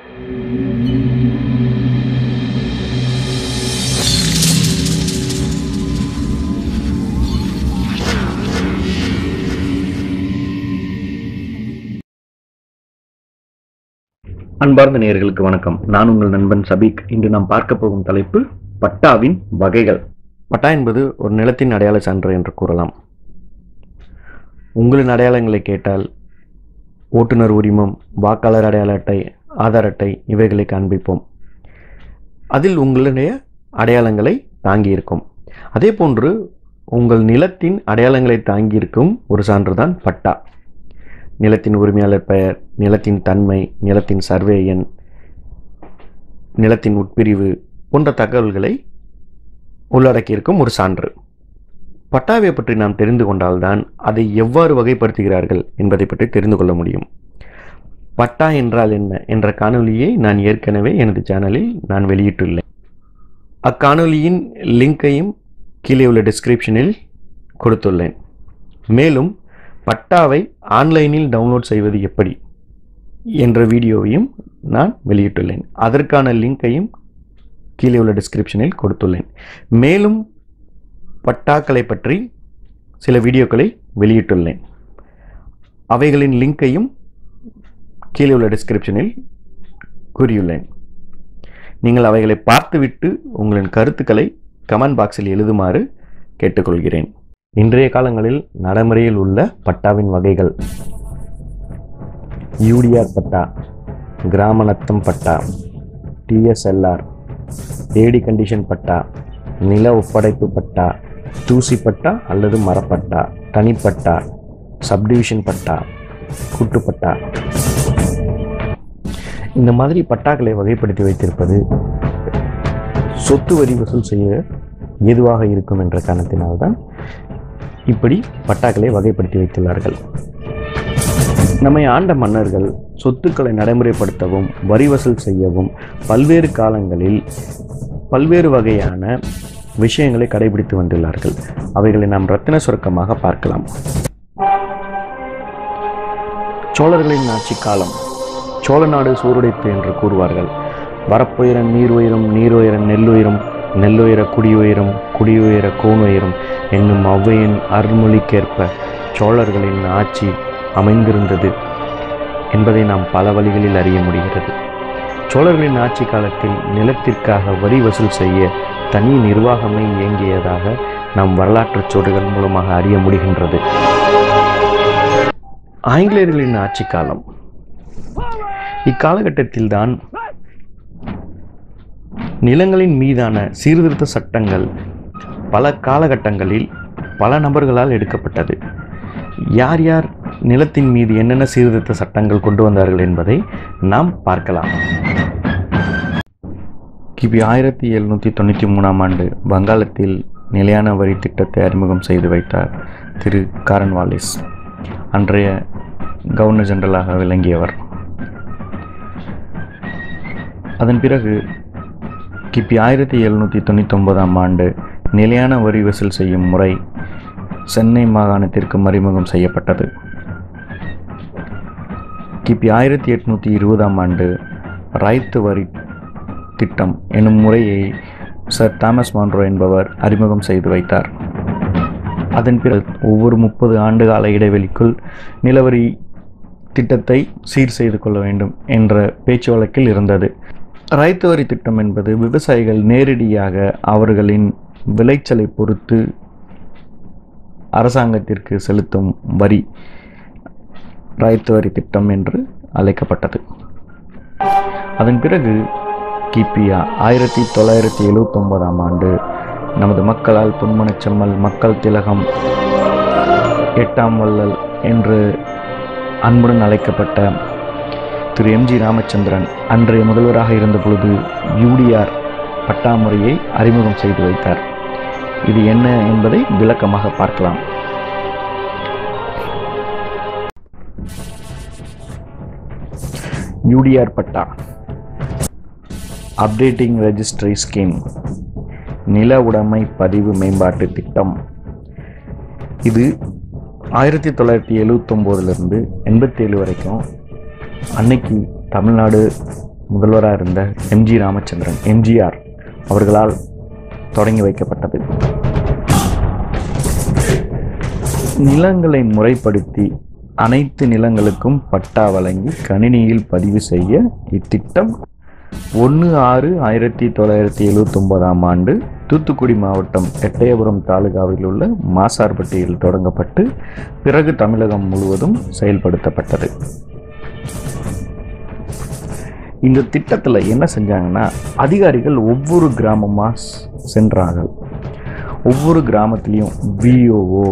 அன்பார்ந்த நேயர்களுக்கு வணக்கம். நான் உங்கள் நண்பன் சபீக். இன்று நாம் பார்க்க போகும் தலைப்பு பட்டாவின் வகைகள். பட்டா என்பது ஒரு நிலத்தின் அடையாள சான்று என்று கூறலாம். உங்களின் அடையாளங்களை கேட்டால் ஓட்டுநர் உரிமம், வாக்காளர் அடையாள அட்டை, ஆதார் அட்டை இவைகளை காண்பிப்போம். அதில் உங்களுடைய அடையாளங்களை தாங்கியிருக்கும். அதே போன்று உங்கள் நிலத்தின் அடையாளங்களை தாங்கியிருக்கும் ஒரு சான்றுதான் பட்டா. நிலத்தின் உரிமையாளர் பெயர், நிலத்தின் தன்மை, நிலத்தின் சர்வே எண், நிலத்தின் உட்பிரிவு போன்ற தகவல்களை உள்ளடக்கியிருக்கும் ஒரு சான்று. பட்டாவை பற்றி நாம் தெரிந்து கொண்டால்தான் அதை எவ்வாறு வகைப்படுத்துகிறார்கள் என்பதை பற்றி தெரிந்து கொள்ள முடியும். பட்டா என்றால் என்ன என்ற காணொலியை நான் ஏற்கனவே எனது சேனலில் நான் வெளியிட்டுள்ளேன். அக்காணொலியின் லிங்கையும் கீழே உள்ள டிஸ்கிரிப்ஷனில் கொடுத்துள்ளேன். மேலும் பட்டாவை ஆன்லைனில் டவுன்லோட் செய்வது எப்படி என்ற வீடியோவையும் நான் வெளியிட்டுள்ளேன். அதற்கான லிங்கையும் கீழே உள்ள டிஸ்கிரிப்ஷனில் கொடுத்துள்ளேன். மேலும் பட்டாக்களை பற்றி சில வீடியோக்களை வெளியிட்டுள்ளேன். அவைகளின் லிங்கையும் கீழே உள்ள டிஸ்கிரிப்ஷனில் கூறியுள்ளேன். நீங்கள் அவைகளை பார்த்துவிட்டு உங்களின் கருத்துக்களை கமெண்ட் பாக்ஸில் எழுதுமாறு கேட்டுக்கொள்கிறேன். இன்றைய காலங்களில் நடைமுறையில் உள்ள பட்டாவின் வகைகள்: யூடிஆர் பட்டா, கிராம நத்தம் பட்டா, டிஎஸ்எல்ஆர், ஏடி கண்டிஷன் பட்டா, நில ஒப்படைப்பு பட்டா, தூசி பட்டா அல்லது மரப்பட்டா, தனிப்பட்டா, சப்டிவிஷன் பட்டா, கூட்டுப்பட்டா. இந்த மாதிரி பட்டாக்களை வகைப்படுத்தி வைத்திருப்பது சொத்து வரி வசூல் செய்ய ஏதுவாக இருக்கும் என்ற காரணத்தினால்தான் இப்படி பட்டாக்களை வகைப்படுத்தி வைத்துள்ளார்கள். நம்மை ஆண்ட மன்னர்கள் சொத்துக்களை நடைமுறைப்படுத்தவும் வரி வசூல் செய்யவும் பல்வேறு காலங்களில் பல்வேறு வகையான விஷயங்களை கடைபிடித்து வந்துள்ளார்கள். அவைகளை நாம் ரத்தின சுருக்கமாக பார்க்கலாம். சோழர்களின் ஆட்சி காலம். சோழ நாடு சூருடைப்பு என்று கூறுவார்கள். வரப்புயரம் நீர் உயரும், நீர் உயரம் நெல்லுயரும், நெல்லுயர குடியுயரும், குடியுயர கோணுயரும் என்னும் ஔவையின் அருள்மொழிக்கேற்ப சோழர்களின் ஆட்சி அமைந்திருந்தது என்பதை நாம் பல வழிகளில் அறிய முடிகிறது. சோழர்களின் ஆட்சி காலத்தில் நிலத்திற்காக வரி வசூல் செய்ய தனி நிர்வாகமே இயங்கியதாக நாம் வரலாற்று சோறுகள் மூலமாக அறிய முடிகின்றது. ஆங்கிலேயர்களின் ஆட்சி காலம். இக்காலகட்டத்தில்தான் நிலங்களின் மீதான சீர்திருத்த சட்டங்கள் பல காலகட்டங்களில் பல நபர்களால் எடுக்கப்பட்டது. யார் யார் நிலத்தின் மீது என்னென்ன சீர்திருத்த சட்டங்கள் கொண்டு வந்தார்கள் என்பதை நாம் பார்க்கலாம். கிபி 1793 வங்காளத்தில் நிலையான வரி திட்டத்தை அறிமுகம் செய்து வைத்தார் திரு காரன்வாலிஸ். அன்றைய கவர்னர் ஜெனரலாக விளங்கியவர். அதன் பிறகு கிபி 1799 நிலையான வரி வசூல் செய்யும் முறை சென்னை மாகாணத்திற்கு அறிமுகம் செய்யப்பட்டது. கிபி 1820 ராய்த்து வரி திட்டம் எனும் முறையை சர் தாமஸ் மான்ரோ என்பவர் அறிமுகம் செய்து வைத்தார். அதன் பிறகு ஒவ்வொரு 30 ஆண்டு கால இடைவெளிக்குள் நிலவரி திட்டத்தை சீர் செய்து கொள்ள வேண்டும் என்ற பேச்சு வழக்கில் இருந்தது. ராய்த்து வரி திட்டம் என்பது விவசாயிகள் நேரடியாக அவர்களின் விளைச்சலை பொறுத்து அரசாங்கத்திற்கு செலுத்தும் வரி ராய்த்து வரி திட்டம் என்று அழைக்கப்பட்டது. அதன் பிறகு கிபி 1979 நமது மக்களால் பொன்மனச்செம்மல், மக்கள் திலகம், 8ஆம் வள்ளல் என்று அன்புடன் அழைக்கப்பட்ட திரு எம்ஜி ராமச்சந்திரன் அன்றைய முதல்வராக இருந்த பொழுது யூடிஆர் பட்டா முறையை அறிமுகம் செய்து வைத்தார். இது என்ன என்பதை விளக்கமாக பார்க்கலாம். யூடிஆர் பட்டா, அப்டேட்டிங் ரெஜிஸ்ட்ரி ஸ்கீம், நில உடைமை பதிவு மேம்பாட்டு திட்டம். இது 1979 87 வரைக்கும் அன்னைக்கு தமிழ்நாடு முதல்வராக இருந்த எம்ஜி ராமச்சந்திரன் எம்ஜிஆர் அவர்களால் தொடங்கி வைக்கப்பட்டது. நிலங்களை முறைப்படுத்தி அனைத்து நிலங்களுக்கும் பட்டா வழங்கி கணினியில் பதிவு செய்ய இத்திட்டம் 1/6/1979 தூத்துக்குடி மாவட்டம் எட்டயபுரம் தாலுகாவில் உள்ள மாசார்பட்டியில் தொடங்கப்பட்டு பிறகு தமிழகம் முழுவதும் செயல்படுத்தப்பட்டது. இந்த திட்டத்தில் என்ன செஞ்சாங்கன்னா, அதிகாரிகள் ஒவ்வொரு கிராமமாக சென்றார்கள். ஒவ்வொரு கிராமத்திலையும் விஓஓ,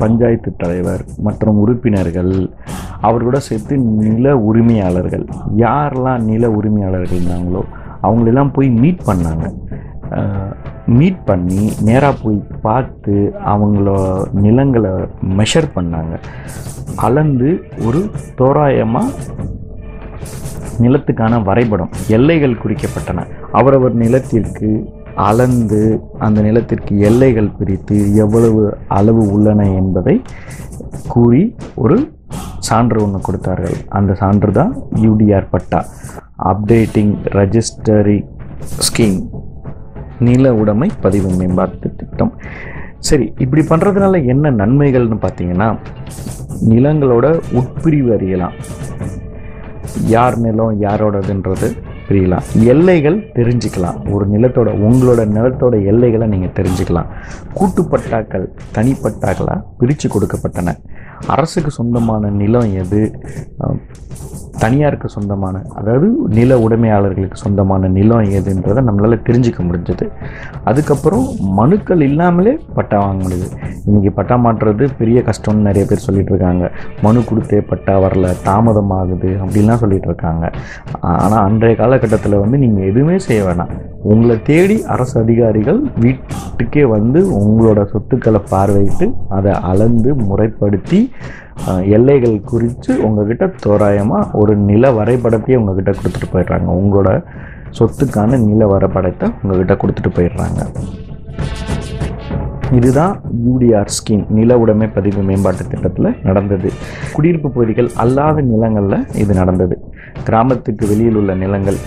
பஞ்சாயத்து தலைவர் மற்றும் உறுப்பினர்கள், அவர்களோட சேர்த்து நில உரிமையாளர்கள், யாரெல்லாம் நில உரிமையாளர்கள் இருந்தாங்களோ அவங்களெல்லாம் போய் மீட் பண்ணாங்க. மீட் பண்ணி நேராக போய் பார்த்து அவங்கள நிலங்களை மெஷர் பண்ணாங்க. அளந்து ஒரு தோராயமாக நிலத்துக்கான வரைபடம், எல்லைகள் குறிக்கப்பட்டன. அவரவர் நிலத்திற்கு அளந்து அந்த நிலத்திற்கு எல்லைகள் பிரித்து எவ்வளவு அளவு உள்ளன என்பதை கூறி ஒரு சான்று ஒன்று கொடுத்தார்கள். அந்த சான்று தான் UDR பட்டா, அப்டேட்டிங் ரெஜிஸ்டரி ஸ்கீம், நில உடைமை பதிவு மேம்பாட்டு திட்டம். சரி, இப்படி பண்ணுறதுனால என்ன நன்மைகள்னு பார்த்தீங்கன்னா, நிலங்களோட உட்பிரிவு அறியலாம், யார் நிலம் யாரோடதுன்றது பிரியலாம், எல்லைகள் தெரிஞ்சுக்கலாம். ஒரு நிலத்தோட உங்களோட நிலத்தோட எல்லைகளை நீங்கள் தெரிஞ்சுக்கலாம். கூட்டுப்பட்டாக்கள் தனிப்பட்டாக்களாக பிரித்து கொடுக்கப்பட்டன. அரசுக்கு சொந்தமான நிலம் எது, தனியாருக்கு சொந்தமான, அதாவது நில உடைமையாளர்களுக்கு சொந்தமான நிலம் எதுன்றதை நம்மளால் தெரிஞ்சுக்க முடிஞ்சது. அதுக்கப்புறம் மனுக்கள் இல்லாமலே பட்டா வாங்க முடியுது. இன்றைக்கி பட்டா மாற்றுறது பெரிய கஷ்டம்னு நிறைய பேர் சொல்லிகிட்டு இருக்காங்க. மனு கொடுத்தே பட்டா வரல, தாமதமாகுது அப்படின்லாம் சொல்லிகிட்டு இருக்காங்க. ஆனால் அன்றைய காலகட்டத்தில் வந்து நீங்கள் எதுவுமே செய்ய வேணாம். உங்களை தேடி அரசு அதிகாரிகள் வீட்டுக்கே வந்து உங்களோட சொத்துக்களை பார்வையிட்டு அதை அளந்து முறைப்படுத்தி எல்லைகள் குறித்து உங்ககிட்ட தோராயமாக ஒரு நில வரைபடத்தையே உங்ககிட்ட கொடுத்துட்டு போயிடுறாங்க. உங்களோட சொத்துக்கான நில வரைபடத்தை உங்ககிட்ட கொடுத்துட்டு போயிடுறாங்க. இதுதான் UDR ஸ்கீம், நில உடைமை பதிவு மேம்பாட்டு திட்டத்தில் நடந்தது. குடியிருப்பு பகுதிகள் அல்லாத நிலங்களில் இது நடந்தது. கிராமத்துக்கு வெளியில் உள்ள நிலங்கள்,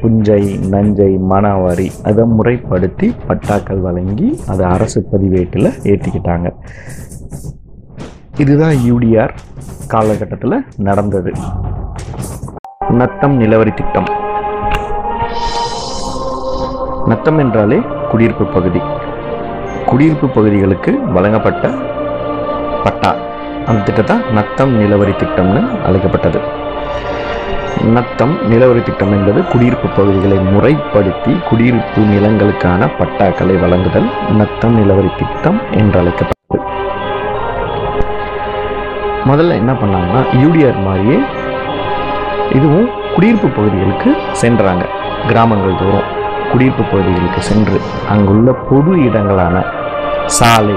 புஞ்சை, நஞ்சை, மணவாரி, அதை முறைப்படுத்தி பட்டாக்கள் வழங்கி அதை அரசு பதிவேட்டில் ஏற்றிக்கிட்டாங்க. இதுதான் UDR காலகட்டத்தில் நடந்தது. நத்தம் நிலவரி திட்டம். நத்தம் என்றாலே குடியிருப்பு பகுதி. குடியிருப்பு பகுதிகளுக்கு வழங்கப்பட்ட பட்டா, அந்த திட்டத்தை நத்தம் நிலவரி திட்டம்னு அழைக்கப்பட்டது. நத்தம் நிலவரி திட்டம் என்பது குடியிருப்பு பகுதிகளை முறைப்படுத்தி குடியிருப்பு நிலங்களுக்கான பட்டாக்களை வழங்குதல் நத்தம் நிலவரி திட்டம் என்று அழைக்கப்பட்டது. முதல்ல என்ன பண்ணாங்கன்னா, UDR மாதிரியே இதுவும் குடியிருப்பு பகுதிகளுக்கு சென்றாங்க. கிராமங்கள் தோறும் குடியிருப்பு பகுதிகளுக்கு சென்று அங்குள்ள பொது இடங்களான சாலை,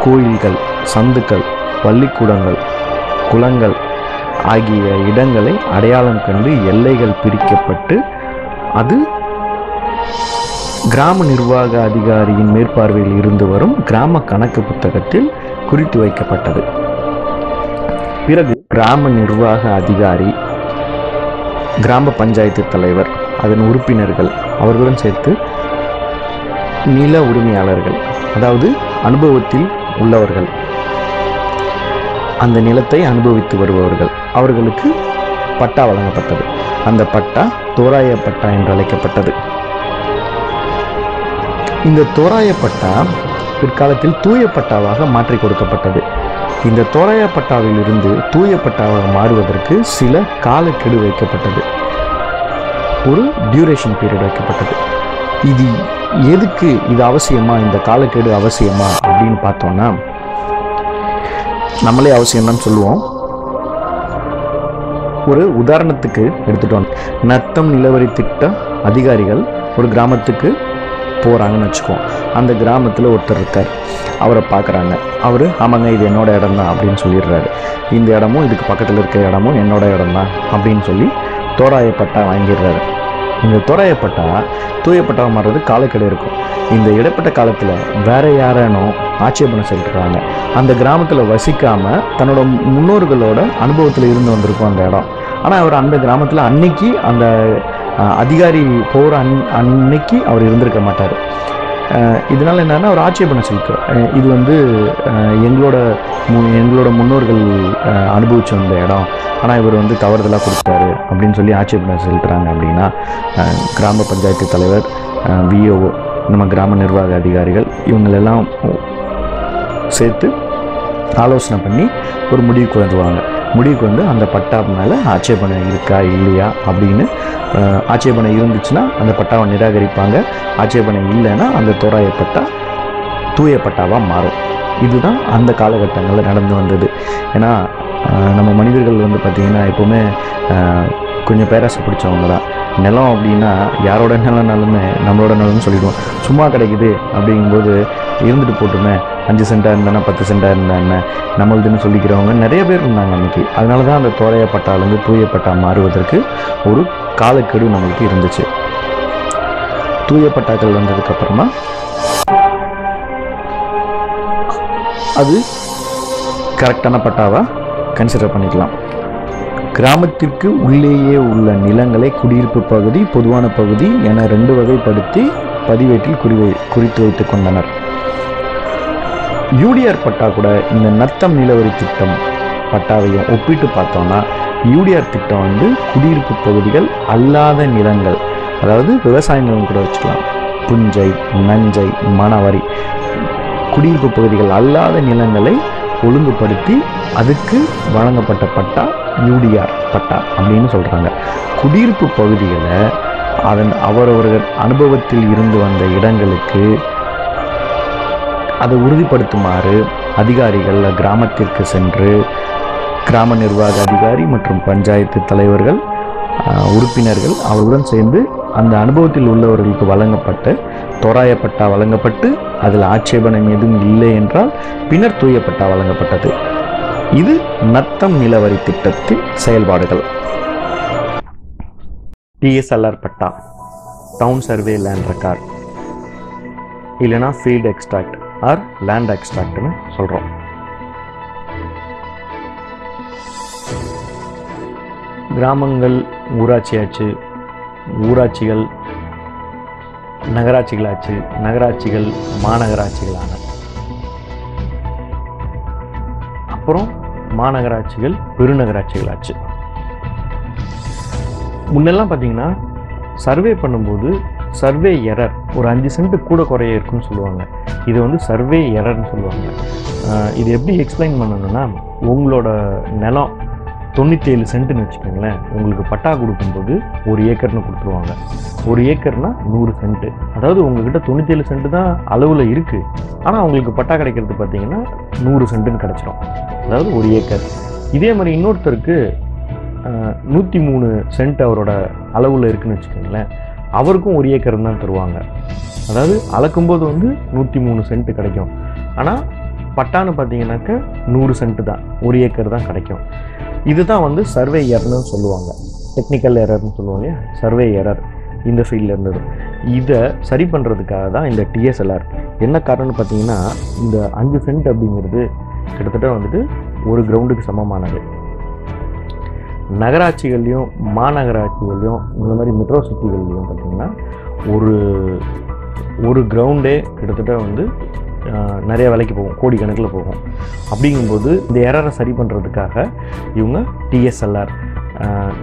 கோயில்கள், சந்துக்கள், பள்ளிக்கூடங்கள், குளங்கள் ஆகிய இடங்களை அடையாளம் கண்டு எல்லைகள் பிரிக்கப்பட்டு அது கிராம நிர்வாக அதிகாரியின் மேற்பார்வையில் இருந்து வரும் கிராம கணக்கு புத்தகத்தில் குறித்து வைக்கப்பட்டது. பிறகு கிராம நிர்வாக அதிகாரி, கிராம பஞ்சாயத்து தலைவர், அதன் உறுப்பினர்கள் அவர்களுடன் சேர்த்து நில உரிமையாளர்கள், அதாவது அனுபவத்தில் உள்ளவர்கள், அந்த நிலத்தை அனுபவித்து வருபவர்கள், அவர்களுக்கு பட்டா வழங்கப்பட்டது. அந்த பட்டா தோராய பட்டா என்று அழைக்கப்பட்டது. இந்த தோராய பட்டா பிற்காலத்தில் தூய பட்டாவாக மாற்றி கொடுக்கப்பட்டது. இந்த தோராய பட்டாவில் இருந்து தூய பட்டாவாக மாறுவதற்கு சில காலக்கெடு வைக்கப்பட்டது. ஒரு டியூரேஷன் பீரியட் வைக்கப்பட்டது. இது எதுக்கு, இது அவசியமா, இந்த காலக்கெடு அவசியமா அப்படின்னு பார்த்தோம்னா, நம்மளே அவசியம்தான் சொல்லுவோம். ஒரு உதாரணத்துக்கு எடுத்துட்டோம். நத்தம் நிலவரி திட்ட அதிகாரிகள் ஒரு கிராமத்துக்கு போகிறாங்கன்னு வச்சுக்கோம். அந்த கிராமத்தில் ஒருத்தர் இருக்கார். அவரை பார்க்குறாங்க. அவர் ஆமாங்க இது என்னோட இடம் தான் அப்படின்னு சொல்லிடுறாரு. இந்த இடமும் இதுக்கு பக்கத்தில் இருக்கிற இடமும் என்னோட இடம் தான் அப்படின்னு சொல்லி தோராயப்பட்டா வாங்கிடுறாரு. இந்த தோராயப்பட்டா தூயப்பட்டாக மாறுறது காலக்கெடு இருக்கும். இந்த இடைப்பட்ட காலத்தில் வேற யாரேனும் ஆட்சேபனை செலுத்துறாங்க. அந்த கிராமத்தில் வசிக்காமல் தன்னோட முன்னோர்களோட அனுபவத்தில் இருந்து வந்திருக்கும் அந்த இடம். ஆனால் அவர் அந்த கிராமத்தில் அன்னைக்கு அந்த அதிகாரி போகிற அன்னைக்கு அவர் இருந்திருக்க மாட்டார். இதனால் என்னன்னா ஒரு ஆட்சேபனை செலுத்தும். இது வந்து எங்களோட முன்னோர்கள் அனுபவிச்சு வந்த இடம், ஆனால் இவர் வந்து தவறுதலாக கொடுத்தாரு அப்படின்னு சொல்லி ஆட்சேபனை செலுத்துகிறாங்க. அப்படின்னா கிராம பஞ்சாயத்து தலைவர், விஓஓ, நம்ம கிராம நிர்வாக அதிகாரிகள் இவங்களெல்லாம் சேர்த்து ஆலோசனை பண்ணி ஒரு முடிவுக்கு வருவாங்க. முடிவுக்கு வந்து அந்த பட்டா மேலே ஆட்சேபனை இருக்கா இல்லையா அப்படின்னு, ஆட்சேபனை இருந்துச்சுன்னா அந்த பட்டாவை நிராகரிப்பாங்க. ஆட்சேபனை இல்லைன்னா அந்த தோராய பட்டா தூய பட்டாவாக மாறும். இதுதான் அந்த காலகட்டங்களில் நடந்து வந்தது. ஏன்னா நம்ம மனிதர்கள் வந்து பார்த்திங்கன்னா எப்போவுமே கொஞ்சம் பேராசை பிடிச்சவங்க தான். நிலம் அப்படின்னா யாரோட நிலம்னாலுமே நம்மளோட நிலம்னு சொல்லிடுவோம். சும்மா கிடைக்குது அப்படிங்கும்போது இருந்துட்டு போட்டுமே, 5 சென்டாக இருந்தானே 10 சென்டாக இருந்தா என்ன நம்மளுதுன்னு சொல்லிக்கிறவங்க நிறைய பேர் இருந்தாங்க அன்றைக்கி. அதனால தான் அந்த தோராய பட்டாலேருந்து தூய பட்டா மாறுவதற்கு ஒரு காலக்கெடு நம்மளுக்கு இருந்துச்சு. தூய பட்டாக்கள் வந்ததுக்கப்புறமா அது கரெக்டான பட்டாவாக கன்சிடர் பண்ணிக்கலாம். கிராமத்திற்கு உள்ளேயே உள்ள நிலங்களை குடியிருப்பு பகுதி, பொதுவான பகுதி என 2 வகைப்படுத்தி பதிவேட்டில் குறித்து வைத்துக் கொண்டனர். யூடிஆர் பட்டா கூட இந்த நத்தம் நிலவரி திட்டம் பட்டாவையும் ஒப்பிட்டு பார்த்தோம்னா, யூடிஆர் திட்டம் வந்து குடியிருப்பு பகுதிகள் அல்லாத நிலங்கள், அதாவது விவசாய நிலம் கூட வச்சுக்கலாம், புஞ்சை, நஞ்சை, மணவரி, குடியிருப்பு பகுதிகள் அல்லாத நிலங்களை ஒழுங்குபடுத்தி அதுக்கு வழங்கப்பட்ட பட்டா யூடிஆர் பட்டா அப்படின்னு சொல்கிறாங்க. குடியிருப்பு பகுதிகளை அவரவர்கள் அனுபவத்தில் இருந்து வந்த இடங்களுக்கு அதை உறுதிப்படுத்துமாறு அதிகாரிகள் கிராமத்திற்கு சென்று கிராம நிர்வாக அதிகாரி மற்றும் பஞ்சாயத்து தலைவர்கள், உறுப்பினர்கள் அவர்களுடன் சேர்ந்து அந்த அனுபவத்தில் உள்ளவர்களுக்கு வழங்கப்பட்ட தோராய பட்டா வழங்கப்பட்டு அதில் ஆட்சேபனம் எதுவும் இல்லை என்றால் பின்னர் தூய பட்டா வழங்கப்பட்டது. இது நத்தம் நிலவரி திட்டத்தின் செயல்பாடுகள். டிஎஸ்எல்ஆர் பட்டா, டவுன் சர்வே லேண்ட் ரெக்கார்ட், இல்லைனா ஃபீல்டு எக்ஸ்ட்ராக்ட் ஆர் லேண்ட் எக்ஸ்ட்ராக்ட்னு சொல்கிறோம். கிராமங்கள் ஊராட்சியாச்சு, ஊராட்சிகள் நகராட்சிகளாச்சு, நகராட்சிகள் மாநகராட்சிகளான, அப்புறம் மாநகராட்சிகள் பெருநகராட்சிகளாச்சு. முன்னெல்லாம் பார்த்தீங்கன்னா சர்வே பண்ணும்போது சர்வே எரர் ஒரு 5 சென்ட் கூட குறைய இருக்குன்னு சொல்லுவாங்க. இது வந்து சர்வே எரர்னு சொல்லுவாங்க. இது எப்படி எக்ஸ்பிளைன் பண்ணணும்னா, உங்களோட நிலம் 97 சென்ட்டுன்னு வச்சுக்கோங்களேன். உங்களுக்கு பட்டா கொடுக்கும்போது 1 ஏக்கர்னு கொடுத்துருவாங்க. 1 ஏக்கர்னா 100 சென்ட்டு. அதாவது உங்கள்கிட்ட 97 சென்ட்டு தான் அளவில் இருக்குது, ஆனால் உங்களுக்கு பட்டா கிடைக்கிறது பார்த்தீங்கன்னா 100 சென்ட்டுன்னு கிடச்சிரும். அதாவது 1 ஏக்கர். இதே மாதிரி இன்னொருத்தருக்கு 103 சென்ட் அவரோட அளவில் இருக்குதுன்னு வச்சுக்கோங்களேன். அவருக்கும் 1 ஏக்கர் தான் தருவாங்க. அதாவது அளக்கும்போது வந்து 103 சென்ட் கிடைக்கும், ஆனால் பட்டான்னு பார்த்தீங்கன்னாக்க 100 சென்ட் தான், 1 ஏக்கர் தான் கிடைக்கும். இதுதான் வந்து சர்வே எரர்னு சொல்லுவாங்க, டெக்னிக்கல் எரர்னு சொல்லுவாங்க. சர்வே எரர் இந்த ஃபீல்டில் இருந்தது. இதை சரி பண்ணுறதுக்காக தான் இந்த டிஎஸ்எல்ஆர். என்ன காரணம்னு பார்த்தீங்கன்னா, இந்த 5 சென்ட் அப்படிங்கிறது கிட்டத்தட்ட வந்துட்டு 1 கிரவுண்டுக்கு சமமானது. நகராட்சிகள்லையும் மாநகராட்சிகள்லையும் இந்த மாதிரி மெட்ரோ சிட்டிகள்லையும் பார்த்திங்கன்னா ஒரு கிரவுண்டே கிட்டத்தட்ட வந்து நிறைய விலைக்கு போகும், கோடி கணக்கில் போகும். அப்படிங்கும்போது இந்த எரரை சரி பண்ணுறதுக்காக இவங்க DSLR,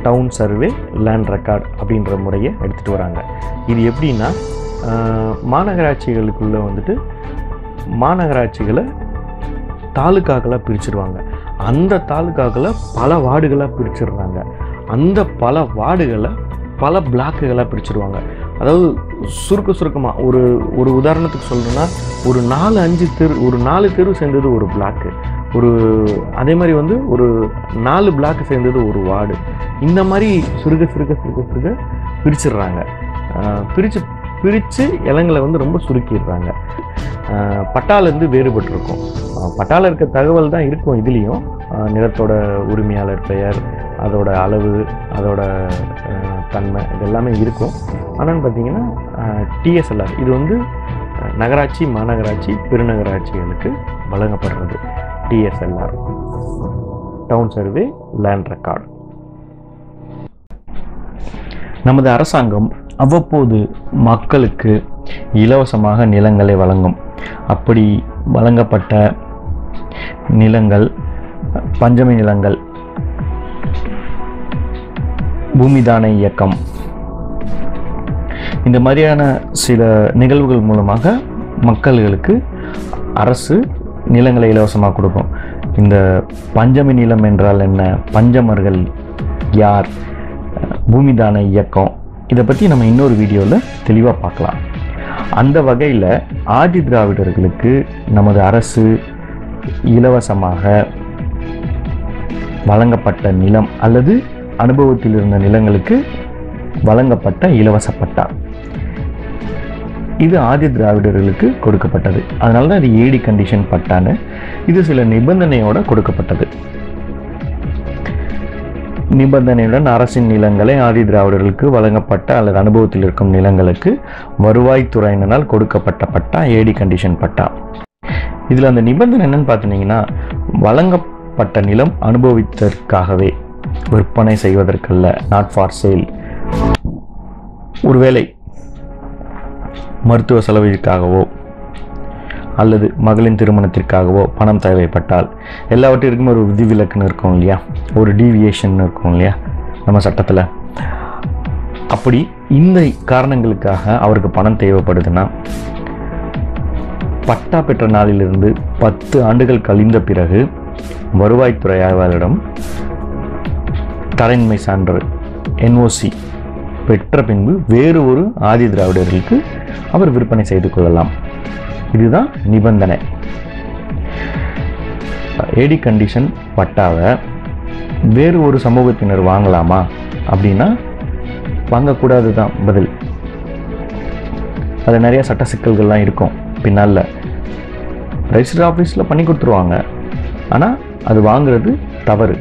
town survey land record அப்படின்ற முறையை எடுத்துகிட்டு வராங்க. இது எப்படின்னா, மாநகராட்சிகளுக்குள்ளே வந்துட்டு மாநகராட்சிகளை தாலுக்காக்களாக பிரிச்சுடுவாங்க. அந்த தாலுக்காக்களை பல வார்டுகளாக பிரிச்சிடுறாங்க. அந்த பல வார்டுகளை பல பிளாக்குகளாக பிரிச்சுடுவாங்க. அதாவது சுருக்கமாக ஒரு உதாரணத்துக்கு சொல்லணும்னா, ஒரு 4 தெரு சேர்ந்தது ஒரு பிளாக்கு, அதே மாதிரி வந்து ஒரு 4 பிளாக்கு சேர்ந்தது ஒரு வார்டு. இந்த மாதிரி சுருக்க பிரிச்சிடுறாங்க. பிரித்து இலங்களை வந்து ரொம்ப சுருக்கிடுறாங்க. பட்டாலேருந்து வேறுபட்டிருக்கும். பட்டாவில் இருக்க தகவல் தான் இருக்கும் இதுலேயும், நிலத்தோட உரிமையாளர் பெயர், அதோட அளவு, அதோட தன்மை, இது எல்லாமே இருக்கும். ஆனால் பார்த்தீங்கன்னா டிஎஸ்எல்ஆர் இது வந்து நகராட்சி, மாநகராட்சி, பெருநகராட்சிகளுக்கு வழங்கப்படுறது. TSLR, town survey land record. நமது அரசாங்கம் அவ்வப்போது மக்களுக்கு இலவசமாக நிலங்களை வழங்கும். அப்படி வழங்கப்பட்ட நிலங்கள் பஞ்சமி நிலங்கள், பூமிதான இயக்கம், இந்த மாதிரியான சில நிகழ்வுகள் மூலமாக மக்களுக்கு அரசு நிலங்களை இலவசமாக கொடுக்கும். இந்த பஞ்சமி நிலம் என்றால் என்ன, பஞ்சமர்கள் யார், பூமிதான இயக்கம், இதை பற்றி நம்ம இன்னொரு வீடியோவில் தெளிவாக பார்க்கலாம். அந்த வகையில் ஆதி திராவிடர்களுக்கு நமது அரசு இலவசமாக வழங்கப்பட்ட நிலம் அல்லது அனுபவத்தில் இருந்த நிலங்களுக்கு வழங்கப்பட்ட இலவச பட்டா, இது ஆதி திராவிடர்களுக்கு கொடுக்கப்பட்டது. அதனால தான் இது ஏடி கண்டிஷன் பட்டான்னு. இது சில நிபந்தனையோட கொடுக்கப்பட்டது. நிபந்தனையுடன் அரசின் நிலங்களை ஆதி திராவிடர்களுக்கு வழங்கப்பட்ட அல்லது அனுபவத்தில் இருக்கும் நிலங்களுக்கு வருவாய்த்துறையினால் கொடுக்கப்பட்ட பட்டா ஏடி கண்டிஷன் பட்டா. இதில் அந்த நிபந்தனை என்னன்னு பார்த்தீங்கன்னா, வழங்கப்பட்ட நிலம் அனுபவித்ததற்காகவே, விற்பனை செய்வதற்கல்ல, நாட் ஃபார் சேல். ஒருவேளை மருத்துவ செலவிற்காகவோ அல்லது மகளின் திருமணத்திற்காகவோ பணம் தேவைப்பட்டால், எல்லாவற்றிற்கும் ஒரு விதிவிலக்குன்னு இருக்கும் இல்லையா, ஒரு டீவியேஷன் இருக்கும் இல்லையா நம்ம சட்டத்தில். அப்படி இந்த காரணங்களுக்காக அவருக்கு பணம் தேவைப்படுதுன்னா, பட்டா பெற்ற நாளிலிருந்து 10 ஆண்டுகள் கழிந்த பிறகு வருவாய்த்துறை ஆய்வாளரிடம் தரன்மை சான்று NOC பெற்ற பின்பு வேறு ஒரு ஆதி திராவிடர்களுக்கு அவர் விற்பனை செய்து கொள்ளலாம். இதுதான் நிபந்தனை. ஏடி கண்டிஷன் பட்டாவை வேறு ஒரு சமூகத்தினர் வாங்கலாமா அப்படின்னா வாங்கக்கூடாது தான் பதில். அது நிறைய சட்ட சிக்கல்கள்லாம் இருக்கும் பின்னால். ரெஜிஸ்டர் ஆஃபீஸில் பண்ணி கொடுத்துருவாங்க, ஆனால் அது வாங்குறது தவறு.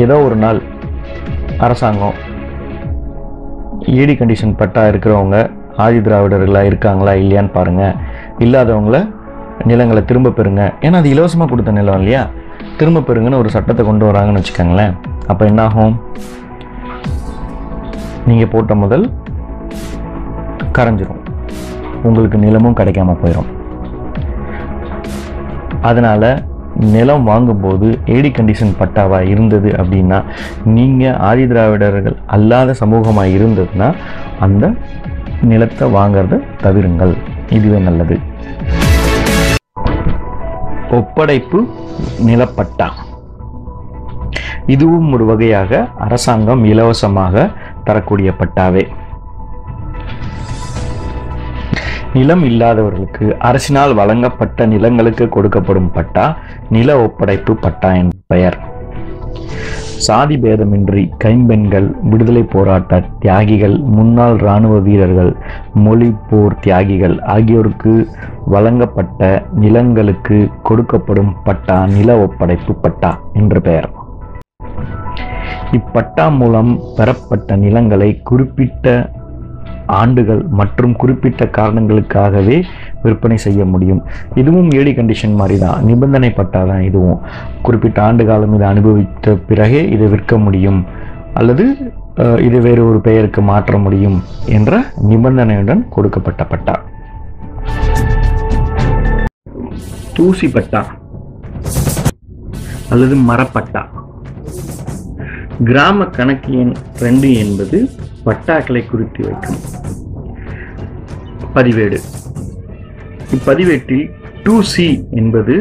ஏதோ ஒரு நாள் அரசாங்கம் ஏடி கண்டிஷன் பட்டா இருக்கிறவங்க ஆதி திராவிடர்களாக இருக்காங்களா இல்லையான்னு பாருங்கள், இல்லாதவங்கள நிலங்களை திரும்ப பெறுங்க, ஏன்னா அது இலவசமாக கொடுத்த நிலம் இல்லையா, திரும்ப பெறுங்கன்னு ஒரு சட்டத்தை கொண்டு வராங்கன்னு வச்சுக்கோங்களேன். அப்போ என்னாகும், நீங்கள் போட்ட முதல் கரைஞ்சிரும், உங்களுக்கு நிலமும் கிடைக்காம போயிடும். அதனால் நிலம் வாங்கும்போது ஏடி கண்டிஷன் பட்டாவாக இருந்தது அப்படின்னா, நீங்கள் ஆதி திராவிடர்கள் அல்லாத சமூகமாக இருந்ததுன்னா அந்த நிலத்தை வாங்கிறத தவிருங்கள், இதுவே நல்லது. ஒப்படைப்பு நிலப்பட்டா, இதுவும் ஒரு வகையாக அரசாங்கம் இலவசமாக தரக்கூடிய பட்டாவே. நிலம் இல்லாதவர்களுக்கு அரசினால் வழங்கப்பட்ட நிலங்களுக்கு கொடுக்கப்படும் பட்டா நில ஒப்படைப்பு பட்டா என்ற பெயர். சாதி பேதமின்றி கைம்பெண்கள், விடுதலை போராட்ட தியாகிகள், முன்னாள் இராணுவ வீரர்கள், மொழி போர் தியாகிகள் ஆகியோருக்கு வழங்கப்பட்ட நிலங்களுக்கு கொடுக்கப்படும் பட்டா நில ஒப்படைப்பு பட்டா என்ற பெயர். இப்பட்டா மூலம் பெறப்பட்ட நிலங்களை குறிப்பிட்ட ஆண்டுகள் மற்றும் குறிப்பிட்ட காரணங்களுக்காகவே விற்பனை செய்ய முடியும். இதுவும் ஏடி கண்டிஷன் மாதிரி தான், நிபந்தனை பட்டா தான். இதுவும் குறிப்பிட்ட ஆண்டு காலம் இதை அனுபவித்த பிறகே இதை விற்க முடியும் அல்லது இதை வேறு ஒரு பெயருக்கு மாற்ற முடியும் என்ற நிபந்தனையுடன் கொடுக்கப்பட்ட பட்டா. தூசி பட்டா அல்லது மரப்பட்டா. கிராம கணக்கு எண் 2 என்பது பட்டாக்களை குறித்து வைக்கும் பதிவேடு. இப்பதிவேட்டில் 2C என்பது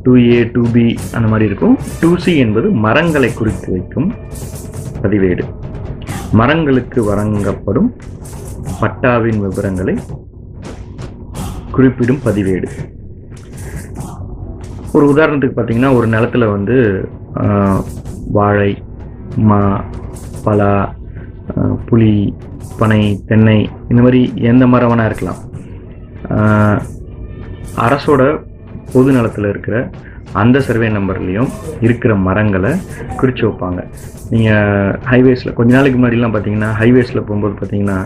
2A 2B அந்த மாதிரி இருக்கும். 2C என்பது மரங்களை குறித்து வைக்கும் பதிவேடு. மரங்களுக்கு வழங்கப்படும் பட்டாவின் விவரங்களை குறிப்பிடும் பதிவேடு. ஒரு உதாரணத்துக்கு பார்த்தீங்கன்னா, ஒரு நிலத்துல வந்து வாழை, மா, பலா, புளி, பனை, தென்னை இந்த மாதிரி எந்த மரம் வேணா இருக்கலாம். அரசோட பொது நிலத்தில் இருக்கிற அந்த சர்வே நம்பர்லேயும் இருக்கிற மரங்களை குறித்து வைப்பாங்க. நீங்கள் ஹைவேஸில் கொஞ்ச நாளைக்கு முன்னாடிலாம் பார்த்தீங்கன்னா, ஹைவேஸில் போகும்போது பார்த்தீங்கன்னா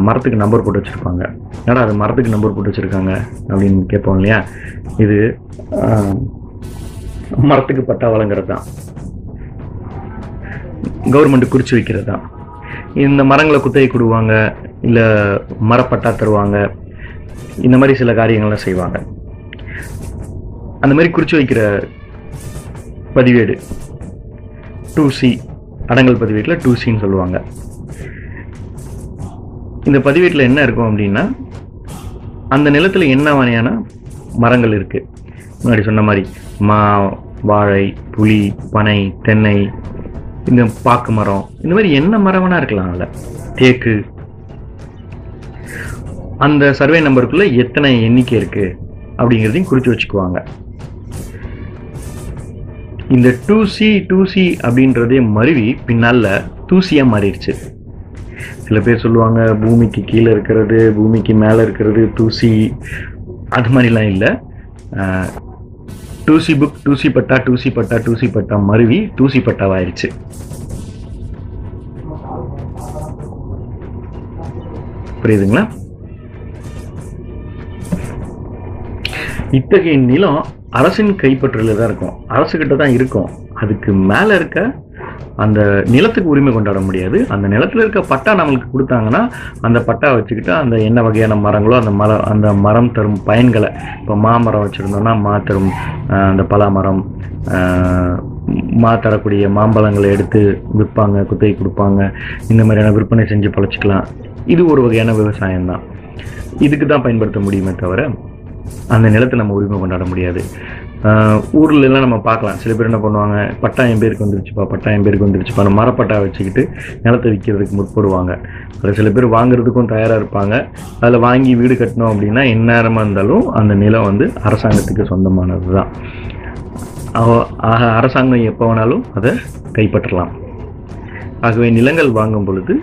மரத்துக்கு நம்பர் போட்டு வச்சுருப்பாங்க. ஏன்னா அது மரத்துக்கு நம்பர் போட்டு வச்சுருக்காங்க அப்படின்னு கேட்போம் இல்லையா. இது மரத்துக்கு பட்டா வழங்குறது தான். கவர்மெண்ட் குறித்து வைக்கிறது தான். இந்த மரங்களை குத்தகை கொடுவாங்க, இல்லை மரப்பட்டா தருவாங்க, இந்த மாதிரி சில காரியங்கள்லாம் செய்வாங்க. அந்த மாதிரி குறித்து வைக்கிற பதிவேடு 2C, அடங்கல் பதிவேட்டில் 2Cன்னு சொல்லுவாங்க. இந்த பதிவேட்டில் என்ன இருக்கும் அப்படின்னா, அந்த நிலத்தில் என்ன வகையான மரங்கள் இருக்குது, முன்னாடி சொன்ன மாதிரி மா, வாழை, புளி, பனை, தென்னை, இந்த பாக்கு மரம், இந்த மாதிரி என்ன மரம் வேணா இருக்கலாம், அதில் தேக்கு, அந்த சர்வே நம்பருக்குள்ள எத்தனை எண்ணிக்கை இருக்கு அப்படிங்கிறதையும் குறித்து வச்சுக்குவாங்க. இந்த 2C அப்படின்றதே மருவி பின்னால 2Cயா மாறிடுச்சு. சில பேர் சொல்லுவாங்க பூமிக்கு கீழே இருக்கிறது, பூமிக்கு மேலே இருக்கிறது 2C, அது மாதிரிலாம் இல்லை. 2C புக், 2C பட்டா, 2C பட்டா, 2C பட்டா மருவி 2C பட்டாவாயிருச்சு. புரியுதுங்களா? இத்தகைய நிலம் அரசின் கைப்பற்றல தான் இருக்கும், அரசுகிட்ட தான் இருக்கும். அதுக்கு மேல இருக்க அந்த நிலத்துக்கு உரிமை கொண்டாட முடியாது. அந்த நிலத்துல இருக்க பட்டா நம்மளுக்கு கொடுத்தாங்கன்னா அந்த பட்டா வச்சுக்கிட்டு அந்த என்ன வகையான மரங்களோ அந்த மரம் தரும் பயன்களை, இப்போ மாமரம் வச்சுருந்தோம்னா மா தரும் அந்த பலாமரம், மா தரக்கூடிய மாம்பழங்களை எடுத்து விற்பாங்க, குத்தகை கொடுப்பாங்க, இந்த மாதிரியான விற்பனை செஞ்சு பழச்சிக்கலாம். இது ஒரு வகையான விவசாயம் தான். இதுக்கு தான் பயன்படுத்த முடியுமே தவிர அந்த நிலத்தை நம்ம உரிமை கொண்டாட முடியாது. ஊர்ல எல்லாம் நம்ம பார்க்கலாம், சில பேர் என்ன பண்ணுவாங்க, பட்டா என் பேருக்கு வந்துருச்சுப்பா, பட்டா என் பேருக்கு வந்துருச்சுப்பா, மரப்பட்டா வச்சுக்கிட்டு நிலத்தை விற்கிறதுக்கு முற்படுவாங்க. அதில் சில பேர் வாங்குறதுக்கும் தயாராக இருப்பாங்க. அதில் வாங்கி வீடு கட்டணும் அப்படின்னா எந்நேரமாக இருந்தாலும் அந்த நிலம் வந்து அரசாங்கத்துக்கு சொந்தமானது தான். ஆக அரசாங்கம் எப்போ வேணாலும் அதை கைப்பற்றலாம். ஆகவே நிலங்கள் வாங்கும் பொழுது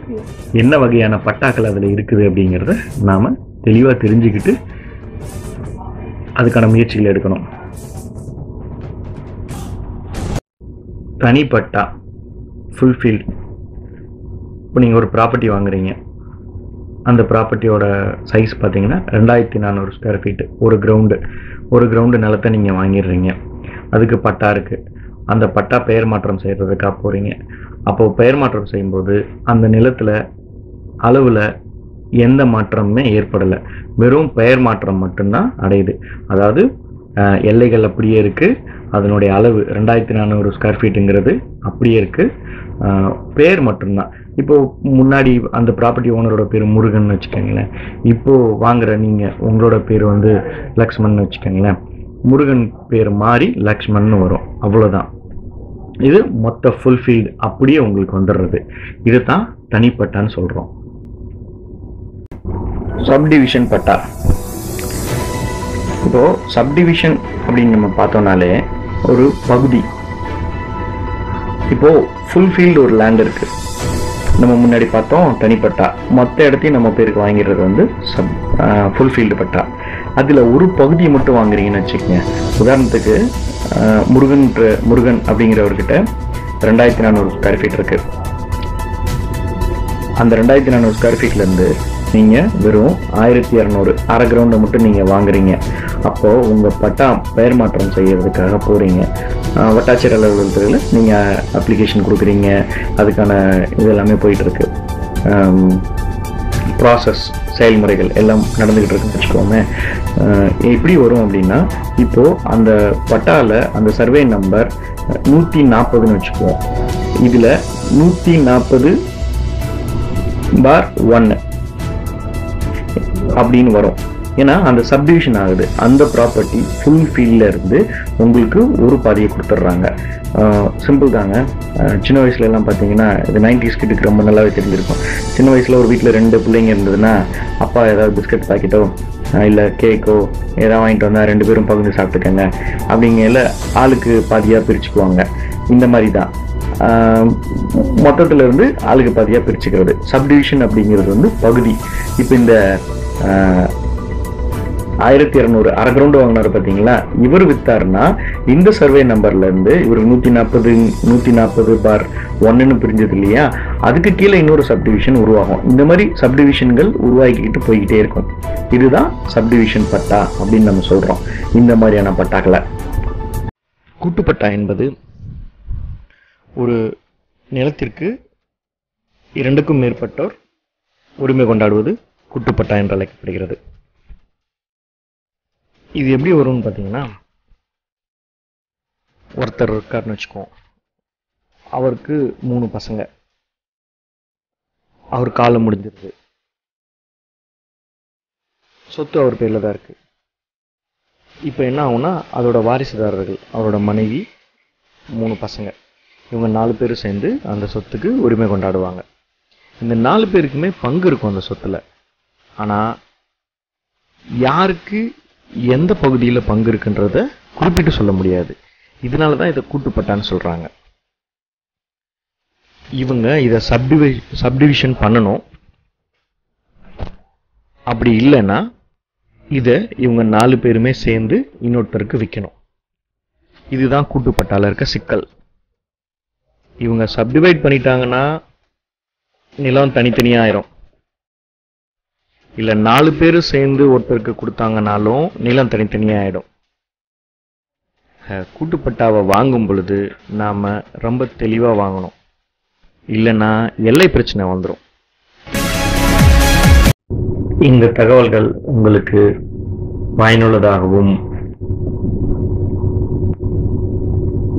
என்ன வகையான பட்டாக்கள் அதில் இருக்குது அப்படிங்கிறத நாம் தெளிவாக தெரிஞ்சுக்கிட்டு அதுக்கான முயற்சிகள் எடுக்கணும். தனிப்பட்டா, ஃபுல்ஃபீல்ட். இப்போ நீங்கள் ஒரு ப்ராப்பர்ட்டி வாங்குறீங்க, அந்த ப்ராப்பர்ட்டியோட சைஸ் பார்த்தீங்கன்னா 2400 ஸ்கொயர் ஃபீட்டு, ஒரு கிரவுண்டு நிலத்தை நீங்கள் வாங்கிடுறீங்க. அதுக்கு பட்டா இருக்குது. அந்த பட்டா பெயர் மாற்றம் செய்கிறதுக்காக போகிறீங்க. அப்போது பெயர் மாற்றம் செய்யும்போது அந்த நிலத்தில் அளவில் எந்த மாற்றமுமே ஏற்படலை, வெறும் பெயர் மாற்றம் மட்டும்தான் அடையுது. அதாவது எல்லைகள் அப்படியே இருக்குது, அதனுடைய அளவு 2400 ஸ்கொயர் ஃபீட்டுங்கிறது அப்படியே இருக்குது, பேர் மட்டும்தான். இப்போது முன்னாடி அந்த ப்ராப்பர்ட்டி ஓனரோட பேர் முருகன் வச்சுக்கோங்களேன், இப்போது வாங்குகிற நீங்கள் உங்களோட பேர் வந்து லக்ஷ்மண் வச்சுக்கோங்களேன், முருகன் பேர் மாறி லக்ஷ்மண் வரும், அவ்வளோதான். இது மொத்த ஃபுல்ஃபீல்டு அப்படியே உங்களுக்கு வந்துடுறது. இது தான் தனிப்பட்டான்னு சொல்கிறோம். சப்டிவிஷன் பட்டா. இப்போ சப்டிவிஷன் அப்படின்னு நம்ம பார்த்தோம்னாலே ஒரு பகுதி. இப்போ ஃபுல்ஃபீல்டு ஒரு லேண்ட் இருக்கு, நம்ம முன்னாடி பார்த்தோம் தனிப்பட்டா, மொத்த இடத்தையும் நம்ம பேருக்கு வாங்கிடுறது வந்து ஃபுல்ஃபீல்டு பட்டா. அதில் ஒரு பகுதியை மட்டும் வாங்குறீங்கன்னு வச்சுக்கோங்க. உதாரணத்துக்கு முருகன் அப்படிங்கிறவர்கிட்ட 2400 ஸ்கொயர் ஃபீட் இருக்கு. அந்த 2400 ஸ்கொயர் ஃபீட்லேருந்து நீங்கள் வெறும் 1200 அரை கிரவுண்டை மட்டும் நீங்கள் வாங்குறீங்க. அப்போது உங்கள் பட்டா பெயர் மாற்றம் செய்யறதுக்காக போகிறீங்க. வட்டாட்சியர் அலுவலகத்தில் நீங்கள் அப்ளிகேஷன் கொடுக்குறீங்க, அதுக்கான இது எல்லாமே போயிட்டுருக்கு. ப்ராசஸ் செயல்முறைகள் எல்லாம் நடந்துக்கிட்டு இருக்குன்னு வச்சுக்கோமே. எப்படி வரும் அப்படின்னா, இப்போது அந்த பட்டாவில் அந்த சர்வே நம்பர் 140ன்னு வச்சுக்குவோம். இதில் 140/1 அப்படின்னு வரும். ஏன்னா அந்த சப்டிவிஷன் ஆகுது. அந்த ப்ராப்பர்ட்டி ஃபுல் ஃபீல்டில் இருந்து உங்களுக்கு ஒரு பாதியை கொடுத்துட்றாங்க. சிம்பிள் தாங்க. சின்ன வயசுல எல்லாம் பார்த்தீங்கன்னா, இது 90s கிட்டுக்கு ரொம்ப நல்லாவே தெரிஞ்சிருக்கும். சின்ன வயசில் ஒரு வீட்டில் 2 பிள்ளைங்க இருந்ததுன்னா, அப்பா ஏதாவது பிஸ்கட் பாக்கெட்டோ இல்லை கேக்கோ ஏதாவது வாங்கிட்டு வந்தால் 2 பேரும் பகிர்ந்து சாப்பிட்டுக்கங்க அப்படிங்கல ஆளுக்கு பாதியாக பிரிச்சுக்குவாங்க. இந்த மாதிரி தான் மொத்தத்துல இருந்து ஆளுக்கு பாதியாக பிரிச்சுக்கிறது. சப்டிவிஷன் அப்படிங்கிறது வந்து பகுதி. இப்போ இந்த 1200 அரை கிரவுண்டு வாங்கினாரு பார்த்தீங்களா, இவர் வித்தாருன்னா இந்த சர்வே நம்பர்ல இருந்து இவர் 140/1 பிரிஞ்சது இல்லையா, அதுக்கு கீழே இன்னொரு சப்டிவிஷன் உருவாகும். இந்த மாதிரி சப்டிவிஷன்கள் உருவாக்கிக்கிட்டு போய்கிட்டே இருக்கும். இதுதான் சப்டிவிஷன் பட்டா அப்படின்னு நம்ம சொல்றோம். இந்த மாதிரியான பட்டாக்களை கூட்டுப்பட்டா என்பது ஒரு நிலத்திற்கு 2க்கும் மேற்பட்டோர் உரிமை கொண்டாடுவது கூட்டுப்பட்டா என்று அழைக்கப்படுகிறது. இது எப்படி வரும்னு பார்த்தீங்கன்னா, ஒருத்தர் இருக்காருன்னு வச்சுக்குவோம். அவருக்கு 3 பசங்க. அவர் காலம் முடிஞ்சிருது. சொத்து அவர் பேர்ல தான் இருக்கு. இப்போ என்ன ஆகும்னா, அதோட வாரிசுதாரர்கள், அவரோட மனைவி, 3 பசங்க, இவங்க 4 பேரும் சேர்ந்து அந்த சொத்துக்கு உரிமை கொண்டாடுவாங்க. இந்த 4 பேருக்குமே பங்கு இருக்கும் அந்த சொத்துல. ஆனா யாருக்கு எந்த பகுதியில் பங்கு இருக்குன்றத குறிப்பிட்டு சொல்ல முடியாது. இதனாலதான் இதை கூட்டுப்பட்டான்னு சொல்றாங்க. இவங்க இதை சப்டிவிஷன் பண்ணணும். அப்படி இல்லைன்னா இதை இவங்க 4 பேருமே சேர்ந்து இன்னொருத்தருக்கு விற்கணும். இதுதான் கூட்டுப்பட்டால இருக்க சிக்கல். இவங்க சப்டிவைட் பண்ணிட்டாங்கன்னா நிலம் தனித்தனியா ஆயிரும். இல்ல 4 பேரும் சேர்ந்து ஒருத்தருக்கு கொடுத்தாங்கனாலும் நிலம் தனித்தனியா ஆயிடும். கூட்டுப்பட்டாவை வாங்கும் பொழுது நாம ரொம்ப தெளிவா வாங்கணும். இல்லைன்னா எல்லை பிரச்சனை வந்துடும். இந்த தகவல்கள் உங்களுக்கு பயனுள்ளதாகவும்,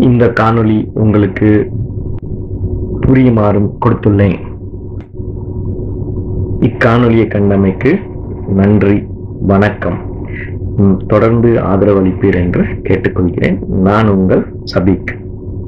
இந்த காணொளி உங்களுக்கு புரியுமாறும் கொடுத்துள்ளேன். இக்காணொளியை கண்டமைக்கு நன்றி, வணக்கம். தொடர்ந்து ஆதரவளிப்பீர் என்று கேட்டுக்கொள்கிறேன். நான் உங்கள் சபீக்.